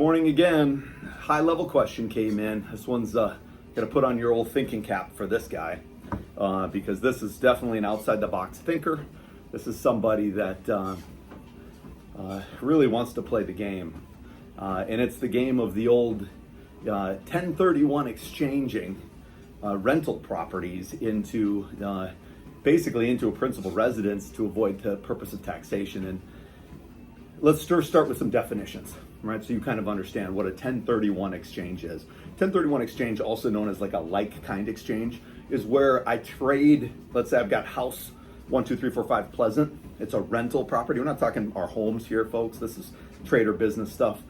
Morning again. High level question came in. This one's gonna put on your old thinking cap for this guy because this is definitely an outside the box thinker. This is somebody that really wants to play the game, and it's the game of the old 1031 exchanging rental properties into basically into a principal residence to avoid the purpose of taxation. And let's first start with some definitions, right? So you kind of understand what a 1031 exchange is. 1031 exchange, also known as like a like kind exchange, is where I trade, let's say I've got house 1, 2, 3, 4, 5 Pleasant. It's a rental property. We're not talking our homes here, folks. This is trade or business stuff.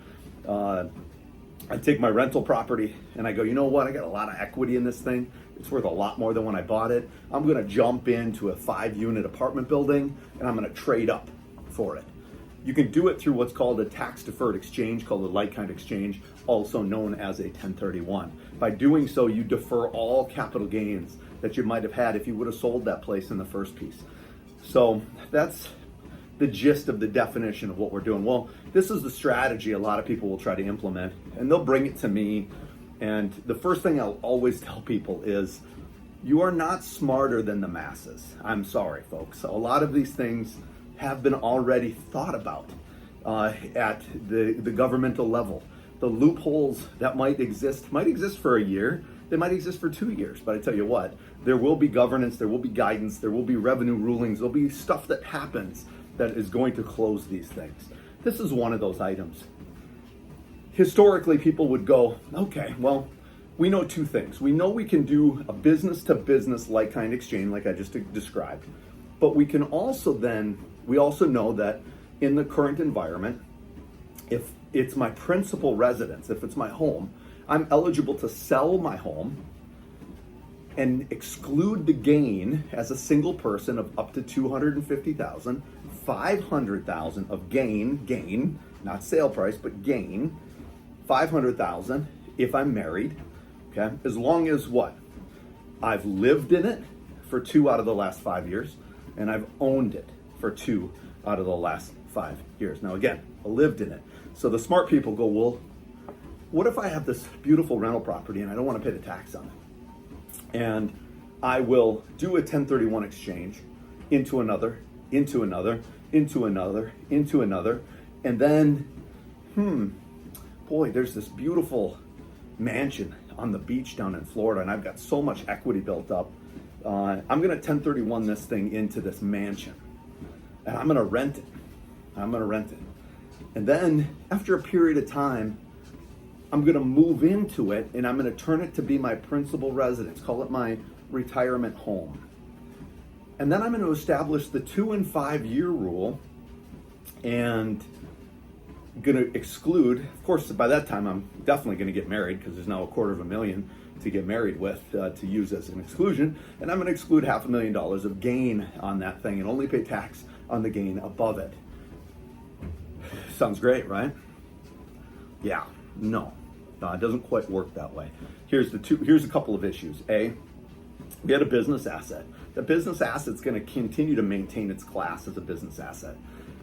I take my rental property and I go, you know what? I got a lot of equity in this thing. It's worth a lot more than when I bought it. I'm gonna jump into a 5-unit apartment building and I'm gonna trade up for it. You can do it through what's called a tax-deferred exchange, called a like-kind exchange, also known as a 1031. By doing so, you defer all capital gains that you might have had if you would have sold that place in the first piece. So that's the gist of the definition of what we're doing. Well, this is the strategy a lot of people will try to implement, and they'll bring it to me. And the first thing I'll always tell people is, you are not smarter than the masses. I'm sorry, folks. A lot of these things have been already thought about at the governmental level. The loopholes that might exist for a year, they might exist for 2 years, but I tell you what, there will be governance, there will be guidance, there will be revenue rulings, there'll be stuff that happens that is going to close these things. This is one of those items. Historically, people would go, okay, well, we know 2 things. We know we can do a business to business like kind exchange, like I just described, but we can also we also know that in the current environment, if it's my principal residence, if it's my home, I'm eligible to sell my home and exclude the gain as a single person of up to $250,000, $500,000 of gain, not sale price, but gain, $500,000 if I'm married, okay? As long as what? I've lived in it for 2 out of the last 5 years, and I've owned it for 2 out of the last 5 years. Now again, I lived in it. So the smart people go, well, what if I have this beautiful rental property and I don't want to pay the tax on it? And I will do a 1031 exchange into another, into another, into another, into another, and then, boy, there's this beautiful mansion on the beach down in Florida, and I've got so much equity built up. I'm gonna 1031 this thing into this mansion, and I'm gonna rent it. And then after a period of time, I'm gonna move into it and I'm gonna turn it to be my principal residence, call it my retirement home. And then I'm gonna establish the 2 and 5 year rule and gonna exclude, of course, by that time I'm definitely gonna get married because there's now $250,000 to get married with to use as an exclusion. And I'm gonna exclude $500,000 of gain on that thing and only pay tax on the gain above it. Sounds great, right? Yeah, no, it doesn't quite work that way. Here's a couple of issues. A, we had a business asset. The business asset's gonna continue to maintain its class as a business asset,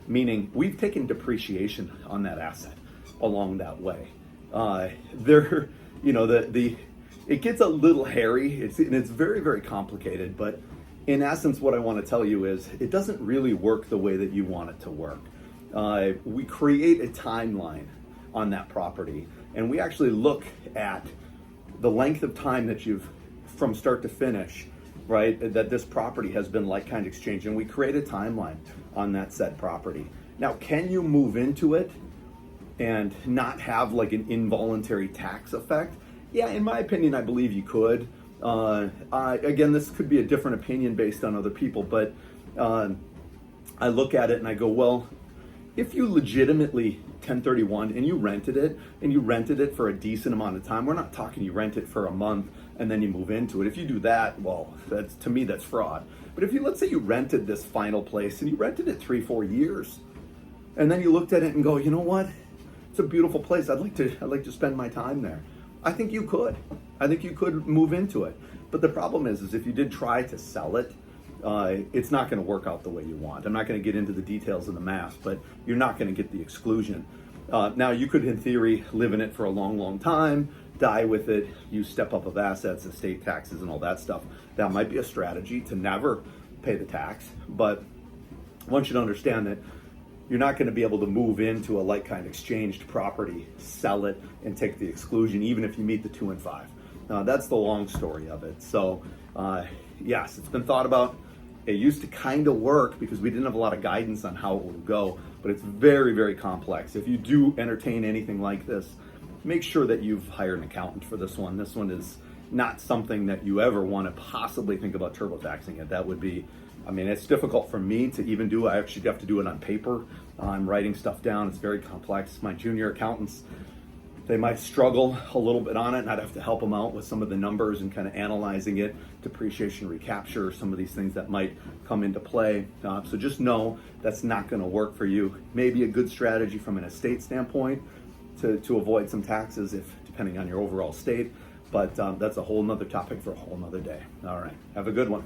meaning we've taken depreciation on that asset along that way. It gets a little hairy, it's very, very complicated, but in essence, what I want to tell you is it doesn't really work the way that you want it to work. We create a timeline on that property, and we actually look at the length of time that from start to finish, right, that this property has been like kind exchange, and we create a timeline on that said property. Now, can you move into it and not have like an involuntary tax effect? Yeah, in my opinion, I believe you could. Again, this could be a different opinion based on other people, but I look at it and I go, well, if you legitimately 1031 and you rented it for a decent amount of time, we're not talking you rent it for a month and then you move into it. If you do that, well, to me, that's fraud. But if let's say you rented this final place and you rented it 3-4 years, and then you looked at it and go, you know what? It's a beautiful place. I'd like to spend my time there. I think you could. Move into it. But the problem is if you did try to sell it, it's not going to work out the way you want. I'm not going to get into the details of the math, but you're not going to get the exclusion. Now you could, in theory, live in it for a long, long time, die with it, use step up of assets, estate taxes, and all that stuff. That might be a strategy to never pay the tax. But I want you to understand that you're not going to be able to move into a like-kind exchanged property, sell it, and take the exclusion, even if you meet the 2 and 5. That's the long story of it. So, yes, it's been thought about. It used to kind of work because we didn't have a lot of guidance on how it would go, but it's very, very complex. If you do entertain anything like this, make sure that you've hired an accountant for this one. This one is not something that you ever want to possibly think about TurboTaxing it. That would be, I mean, it's difficult for me to even do. I actually have to do it on paper. I'm writing stuff down. It's very complex. My junior accountants, they might struggle a little bit on it, and I'd have to help them out with some of the numbers and kind of analyzing it, depreciation recapture, some of these things that might come into play. So just know that's not going to work for you. Maybe a good strategy from an estate standpoint to avoid some taxes, if depending on your overall state, but that's a whole nother topic for a whole nother day. All right, have a good one.